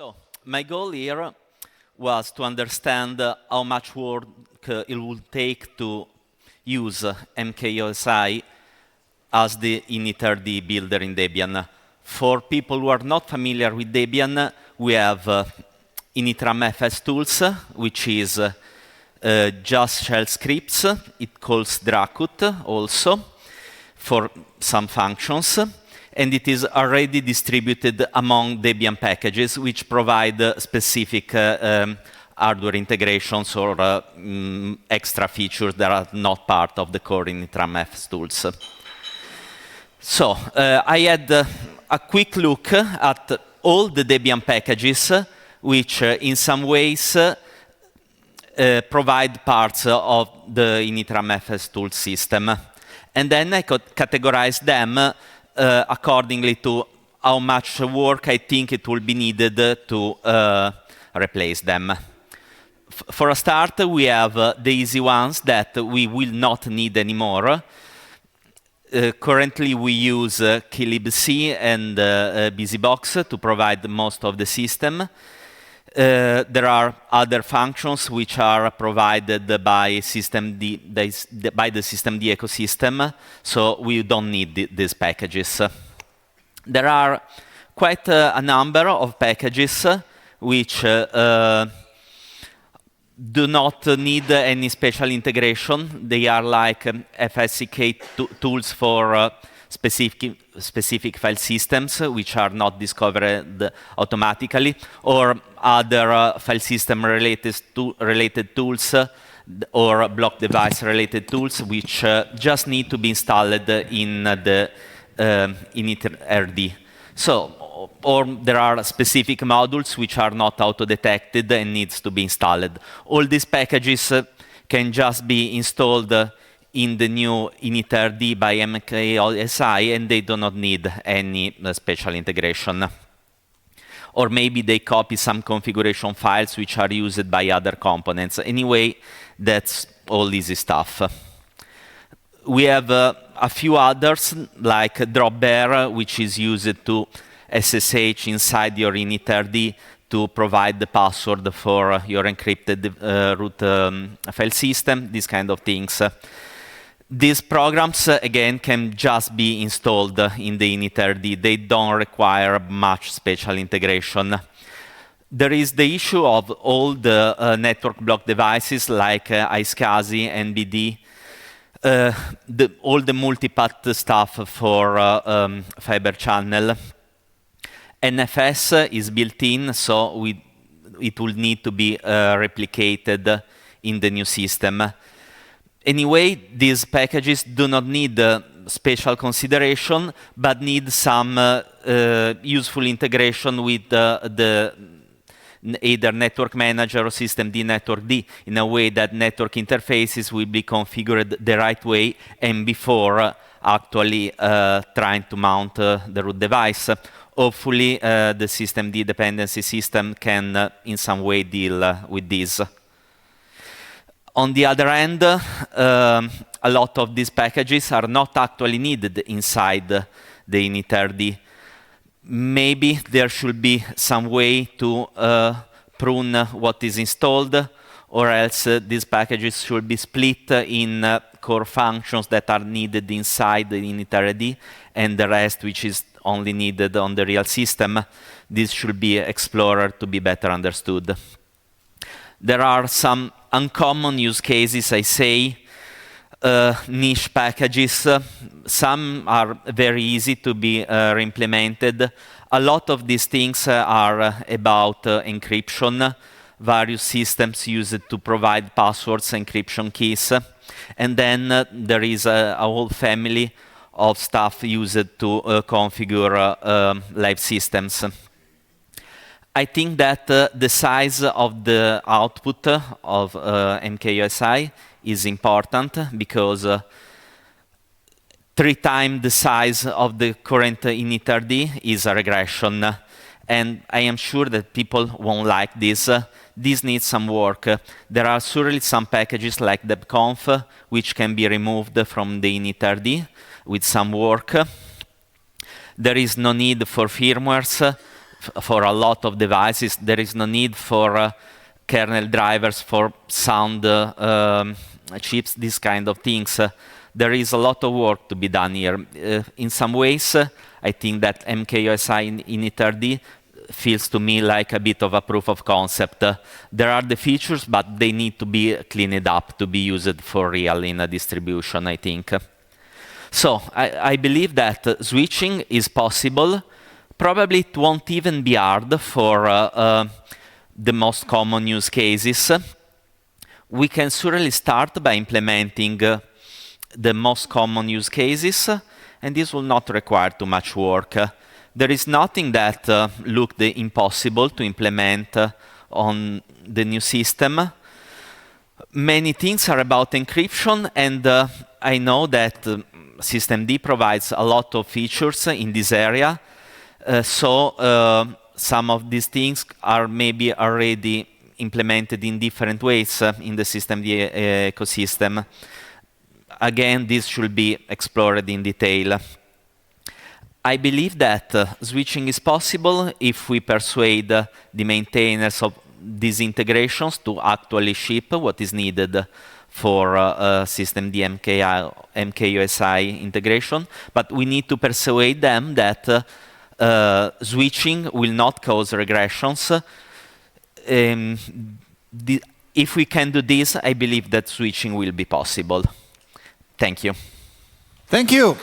So my goal here was to understand how much work it would take to use mkosi as the initRd builder in Debian. For people who are not familiar with Debian, we have initramfs-tools, which is just shell scripts. It calls Dracut also for some functions. And it is already distributed among Debian packages, which provide specific hardware integrations or extra features that are not part of the core initramfs-tools. So I had a quick look at all the Debian packages, which in some ways provide parts of the initramfs-tool system. And then I could categorize them accordingly to how much work I think it will be needed to replace them. For a start, we have the easy ones that we will not need anymore. Currently, we use klibc and busybox to provide most of the system. There are other functions which are provided by the systemd ecosystem, so we don't need these packages. There are quite a number of packages which do not need any special integration. They are like FSCK tools for specific file systems which are not discovered automatically, or other file system related tools or block device related tools which just need to be installed in the initRd. So, or there are specific modules which are not auto-detected and needs to be installed. All these packages can just be installed in the new initRd by mkosi, and they do not need any special integration. Or maybe they copy some configuration files which are used by other components. Anyway, that's all easy stuff. We have a few others, like dropbear, which is used to SSH inside your initRd to provide the password for your encrypted root file system, these kind of things. These programs, again, can just be installed in the initRd. They don't require much special integration. There is the issue of all the network block devices like iSCSI, NBD, all the multipath stuff for fiber channel. NFS is built in, so it will need to be replicated in the new system. Anyway, these packages do not need special consideration, but need some useful integration with either network manager or systemd initRd in a way that network interfaces will be configured the right way and before actually trying to mount the root device. Hopefully, the systemd dependency system can in some way deal with this. On the other hand, a lot of these packages are not actually needed inside the initRd. Maybe there should be some way to prune what is installed, or else these packages should be split in core functions that are needed inside the initRd, and the rest which is only needed on the real system. This should be explored to be better understood. There are some uncommon use cases, I say, niche packages. Some are very easy to be reimplemented. A lot of these things are about encryption. Various systems use it to provide passwords, encryption keys. And then there is a whole family of stuff used to configure live systems. I think that the size of the output of mkosi is important, because 3 times the size of the current initRd is a regression. And I am sure that people won't like this. This needs some work. There are surely some packages like debconf which can be removed from the initRd with some work. There is no need for firmwares. for a lot of devices. There is no need for kernel drivers for sound chips, these kind of things. There is a lot of work to be done here. In some ways, I think that mkosi-initrd feels to me like a bit of a proof of concept. There are the features, but they need to be cleaned up to be used for real in a distribution, I think. So I believe that switching is possible. Probably it won't even be hard for the most common use cases. We can surely start by implementing the most common use cases, and this will not require too much work. There is nothing that looked impossible to implement on the new system. Many things are about encryption, and I know that systemd provides a lot of features in this area. So some of these things are maybe already implemented in different ways in the systemd ecosystem. Again, this should be explored in detail. I believe that switching is possible if we persuade the maintainers of these integrations to actually ship what is needed for systemd mkosi integration. But we need to persuade them that switching will not cause regressions. If we can do this, I believe that switching will be possible. Thank you. Thank you.